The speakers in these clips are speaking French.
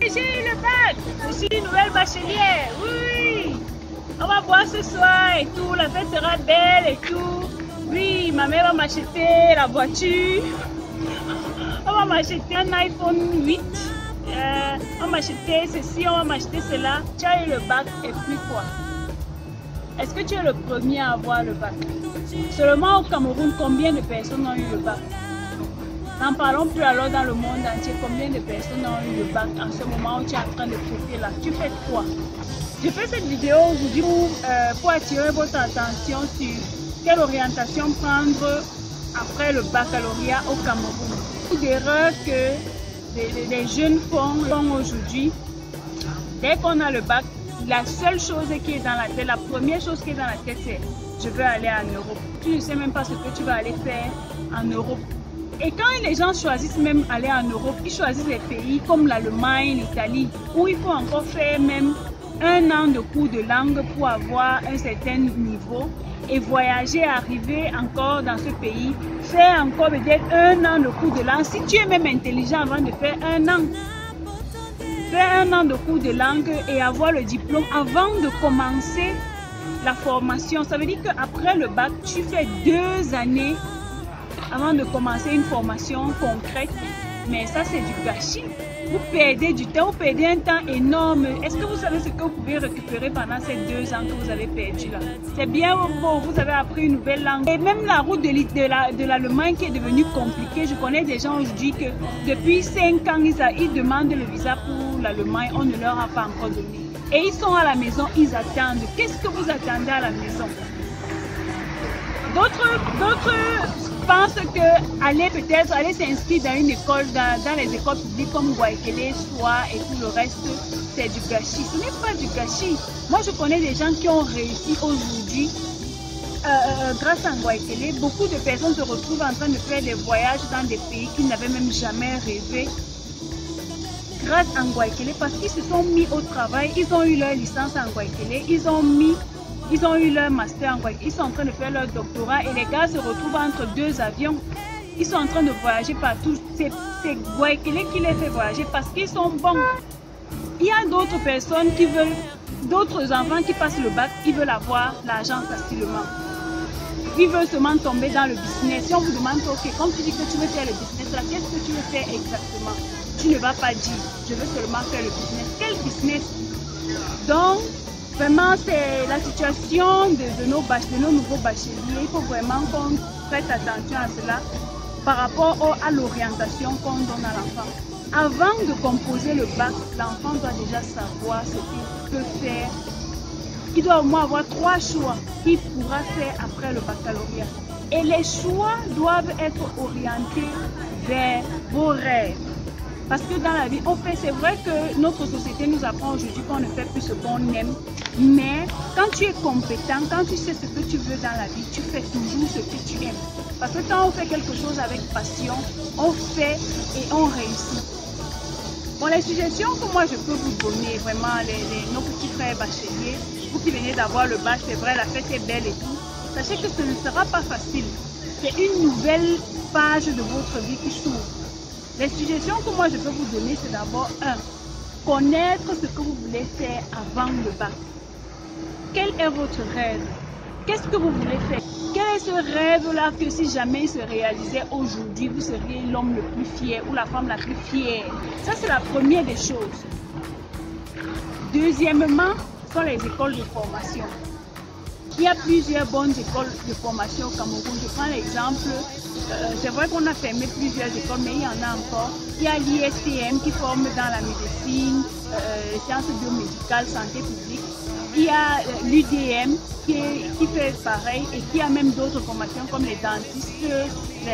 J'ai eu le bac, je suis une nouvelle bachelière, oui. On va boire ce soir et tout, la fête sera belle et tout. Oui, ma mère va m'acheter la voiture. On va m'acheter un iPhone 8. On va m'acheter ceci, on va m'acheter cela. Tu as eu le bac et puis quoi? Est-ce que tu es le premier à avoir le bac? Seulement au Cameroun, combien de personnes ont eu le bac? N'en parlons plus alors dans le monde entier. Combien de personnes ont eu le bac en ce moment où tu es en train de traiter là? Tu fais quoi? Je fais cette vidéo aujourd'hui pour attirer votre attention sur quelle orientation prendre après le baccalauréat au Cameroun. Beaucoup d'erreurs que les jeunes font aujourd'hui. Dès qu'on a le bac, la seule chose qui est dans la tête, la première chose qui est dans la tête, c'est je veux aller en Europe. Tu ne sais même pas ce que tu vas aller faire en Europe. Et quand les gens choisissent même aller en Europe, ils choisissent des pays comme l'Allemagne, l'Italie, où il faut encore faire même 1 an de cours de langue pour avoir un certain niveau et voyager, arriver encore dans ce pays, faire encore peut-être 1 an de cours de langue. Si tu es même intelligent avant de faire 1 an, faire 1 an de cours de langue et avoir le diplôme avant de commencer la formation. Ça veut dire qu'après le bac, tu fais 2 années avant de commencer une formation concrète. Mais ça, c'est du gâchis. Vous perdez du temps, vous perdez un temps énorme. Est-ce que vous savez ce que vous pouvez récupérer pendant ces 2 ans que vous avez perdu là? C'est bien bon, vous avez appris une nouvelle langue. Et même la route de l'Allemagne qui est devenue compliquée. Je connais des gens aujourd'hui que depuis 5 ans, ils demandent le visa pour l'Allemagne. On ne leur a pas encore donné. Et ils sont à la maison, ils attendent. Qu'est-ce que vous attendez à la maison? D'autres pensent que aller s'inscrire dans une école, dans les écoles publiques comme Gouaikele, Soa et tout le reste, c'est du gâchis. Ce n'est pas du gâchis. Moi, je connais des gens qui ont réussi aujourd'hui grâce à Gouaikele. Beaucoup de personnes se retrouvent en train de faire des voyages dans des pays qu'ils n'avaient même jamais rêvé. Grâce à Gouaikele, parce qu'ils se sont mis au travail, ils ont eu leur licence en Gouaikele, ils ont eu leur master en Gouaikele, ils sont en train de faire leur doctorat et les gars se retrouvent entre 2 avions. Ils sont en train de voyager partout. C'est Gouaikele qui les fait voyager parce qu'ils sont bons. Il y a d'autres personnes qui veulent, d'autres enfants qui passent le bac, ils veulent avoir l'argent facilement. Ils veulent seulement tomber dans le business. Si on vous demande, ok, comme tu dis que tu veux faire le business, là, qu'est-ce que tu veux faire exactement? Tu ne vas pas dire, je veux seulement faire le business. Quel business? Donc, vraiment, c'est la situation de nos nouveaux bacheliers. Il faut vraiment qu'on prête attention à cela par rapport à l'orientation qu'on donne à l'enfant. Avant de composer le bac, l'enfant doit déjà savoir ce qu'il peut faire. Il doit au moins avoir 3 choix qu'il pourra faire après le baccalauréat. Et les choix doivent être orientés vers vos rêves. Parce que dans la vie, c'est vrai que notre société nous apprend aujourd'hui qu'on ne fait plus ce qu'on aime. Mais quand tu es compétent, quand tu sais ce que tu veux dans la vie, tu fais toujours ce que tu aimes. Parce que quand on fait quelque chose avec passion, on fait et on réussit. Bon, les suggestions que moi je peux vous donner, vraiment, nos petits frères bacheliers, vous qui venez d'avoir le bac, c'est vrai, la fête est belle et tout. Sachez que ce ne sera pas facile. C'est une nouvelle page de votre vie qui s'ouvre. Les suggestions que moi je peux vous donner, c'est d'abord connaître ce que vous voulez faire avant le bac. Quel est votre rêve? Qu'est-ce que vous voulez faire? Quel est ce rêve-là que si jamais il se réalisait aujourd'hui, vous seriez l'homme le plus fier ou la femme la plus fière? Ça, c'est la première des choses. Deuxièmement, ce sont les écoles de formation. Il y a plusieurs bonnes écoles de formation au Cameroun. Je prends l'exemple, c'est vrai qu'on a fermé plusieurs écoles, mais il y en a encore. Il y a l'ISTM qui forme dans la médecine, sciences biomédicales, santé publique. Il y a l'UDM qui fait pareil et qui a même d'autres formations comme les dentistes,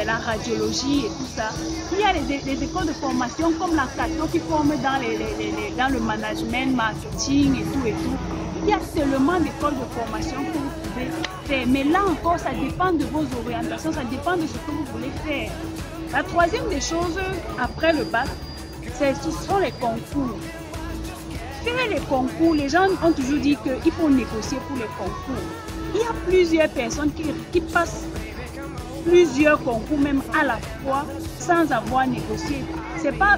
la radiologie et tout ça. Il y a des écoles de formation comme la CATO qui forment dans le management, marketing et tout et tout. Il y a tellement d'écoles de formation que vous pouvez faire. Mais là encore, ça dépend de vos orientations, ça dépend de ce que vous voulez faire. La troisième des choses, après le bac, ce sont les concours. Faire les concours, les gens ont toujours dit qu'il faut négocier pour les concours. Il y a plusieurs personnes qui passent plusieurs concours même à la fois sans avoir négocié. C'est pas,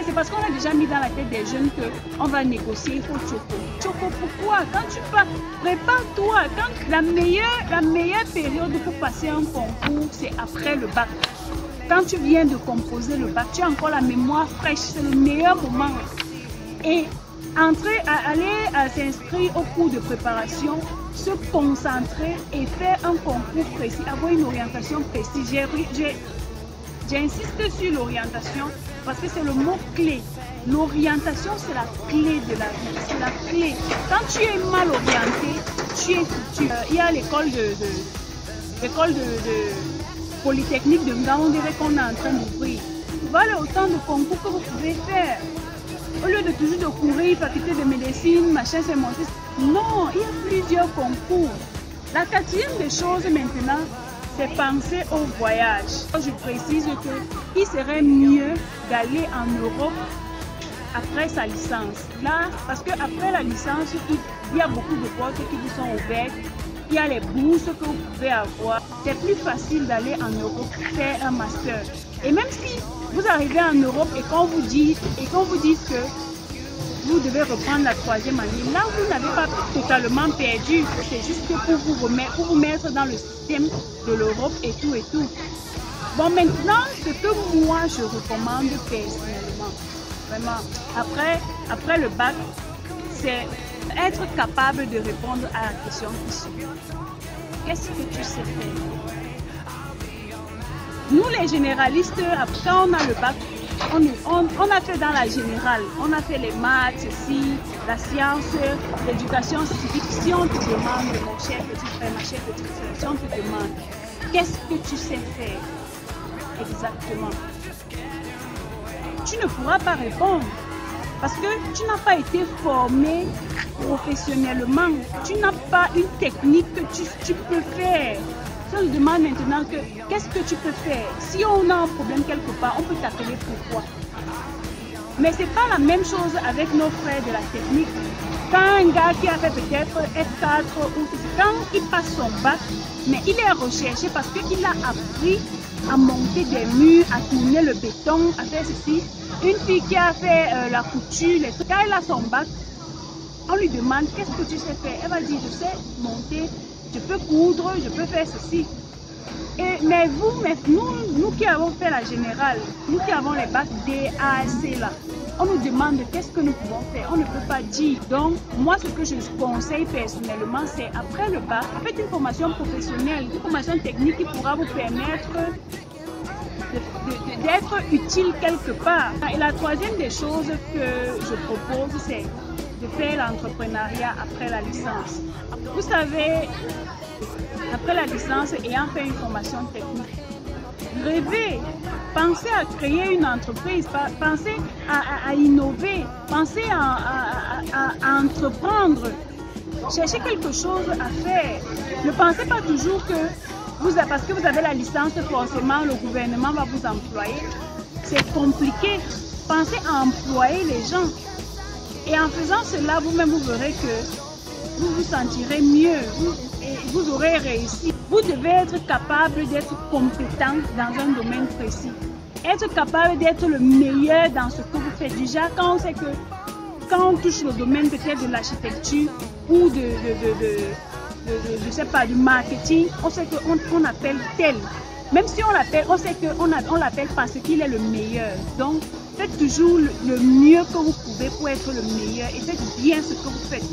c'est parce qu'on a déjà mis dans la tête des jeunes qu'on va négocier, il faut choco. Choco pourquoi? Quand tu pars, prépare-toi. Quand la meilleure période pour passer un concours, c'est après le bac. Quand tu viens de composer le bac, tu as encore la mémoire fraîche, c'est le meilleur moment. Et aller s'inscrire au cours de préparation, se concentrer et faire un concours précis, avoir une orientation précise. J'insiste sur l'orientation parce que c'est le mot clé. L'orientation, c'est la clé de la vie, c'est la clé. Quand tu es mal orienté, tu es foutu. Il y a l'école de Polytechnique de Ngaoundéré qu'on est en train d'ouvrir. Voilà autant de concours que vous pouvez faire. Au lieu de toujours de courir, faculté de médecine, machin, c'est mon fils. Non, il y a plusieurs concours. La quatrième des choses maintenant, c'est penser au voyage. Je précise qu'il serait mieux d'aller en Europe après sa licence. Là, parce qu'après la licence, il y a beaucoup de portes qui vous sont ouvertes. Il y a les bourses que vous pouvez avoir. C'est plus facile d'aller en Europe faire un master. Et même si vous arrivez en Europe et qu'on vous dit que vous devez reprendre la troisième année, là vous n'avez pas totalement perdu. C'est juste pour vous mettre dans le système de l'Europe et tout et tout. Bon, maintenant, ce que moi je recommande personnellement, vraiment, après le bac, c'est être capable de répondre à la question qui suit. Qu'est-ce que tu sais faire? Nous les généralistes, quand on a le bac, on a fait dans la générale, on a fait les maths, ceci, la science, l'éducation civique. Si on te demande, mon cher petit frère, ma chère petite soeur, si on te demande, qu'est-ce que tu sais faire exactement? Tu ne pourras pas répondre parce que tu n'as pas été formé professionnellement. Tu n'as pas une technique que tu peux faire. Si on te demande maintenant qu'est-ce que tu peux faire, si on a un problème quelque part, on peut t'appeler pourquoi. Mais ce n'est pas la même chose avec nos frères de la technique. Quand un gars qui a fait peut-être F4 ou quand il passe son bac, mais il est recherché parce qu'il a appris à monter des murs, à tourner le béton, à faire ceci. Une fille qui a fait la couture, quand elle a son bac, on lui demande qu'est-ce que tu sais faire. Elle va dire je sais monter, je peux coudre, je peux faire ceci. Mais nous qui avons fait la générale, nous qui avons les bacs D, A, C là, on nous demande qu'est-ce que nous pouvons faire. On ne peut pas dire. Donc, moi, ce que je conseille personnellement, c'est après le bac, faites une formation professionnelle, une formation technique qui pourra vous permettre d'être utile quelque part. Et la troisième des choses que je propose, c'est de faire l'entrepreneuriat après la licence. Vous savez, après la licence, ayant fait une formation technique, rêvez, pensez à créer une entreprise, pensez à innover, pensez à entreprendre, cherchez quelque chose à faire. Ne pensez pas toujours que parce que vous avez la licence, forcément le gouvernement va vous employer. C'est compliqué. Pensez à employer les gens. Et en faisant cela, vous-même, vous verrez que vous vous sentirez mieux et vous aurez réussi. Vous devez être capable d'être compétent dans un domaine précis. Être capable d'être le meilleur dans ce que vous faites. Déjà, quand on sait que quand on touche le domaine peut-être de l'architecture ou je sais pas, du marketing, on sait qu'on appelle tel. Même si on l'appelle, on sait qu'on l'appelle parce qu'il est le meilleur. Donc, faites toujours le mieux que vous pouvez pour être le meilleur et faites bien ce que vous faites.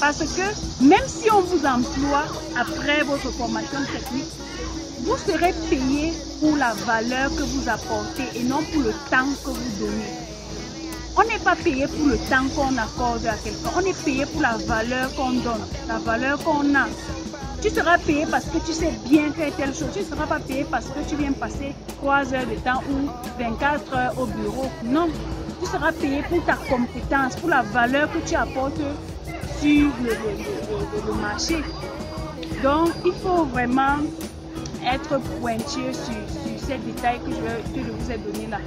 Parce que même si on vous emploie après votre formation technique, vous serez payé pour la valeur que vous apportez et non pour le temps que vous donnez. On n'est pas payé pour le temps qu'on accorde à quelqu'un, on est payé pour la valeur qu'on donne, la valeur qu'on a. Tu seras payé parce que tu sais bien faire telle chose, tu ne seras pas payé parce que tu viens passer 3 heures de temps ou 24 heures au bureau. Non, tu seras payé pour ta compétence, pour la valeur que tu apportes sur le marché. Donc, il faut vraiment être pointueux sur ces détails que je vous ai donnés là.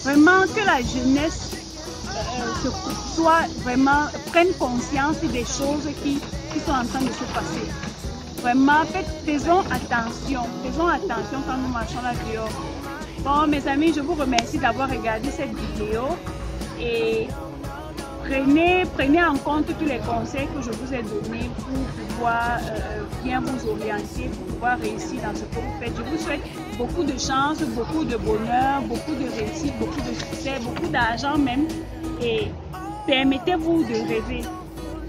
Vraiment que la jeunesse prenne conscience des choses qui sont en train de se passer. Vraiment, faisons attention quand nous marchons là dehors. Bon, mes amis, je vous remercie d'avoir regardé cette vidéo et prenez en compte tous les conseils que je vous ai donnés pour pouvoir bien vous orienter, pour pouvoir réussir dans ce que vous faites. Je vous souhaite beaucoup de chance, beaucoup de bonheur, beaucoup de réussite, beaucoup de succès, beaucoup d'argent même. Et permettez-vous de rêver.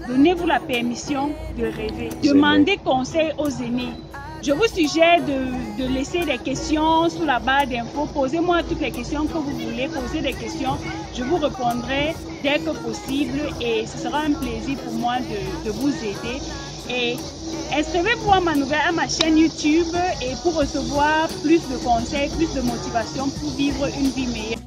Donnez-vous la permission de rêver. Demandez conseil aux aînés. Je vous suggère de laisser des questions sous la barre d'infos. Posez-moi toutes les questions que vous voulez. Posez des questions. Je vous répondrai dès que possible et ce sera un plaisir pour moi de vous aider. Et inscrivez-vous à ma chaîne YouTube et pour recevoir plus de conseils, plus de motivation pour vivre une vie meilleure.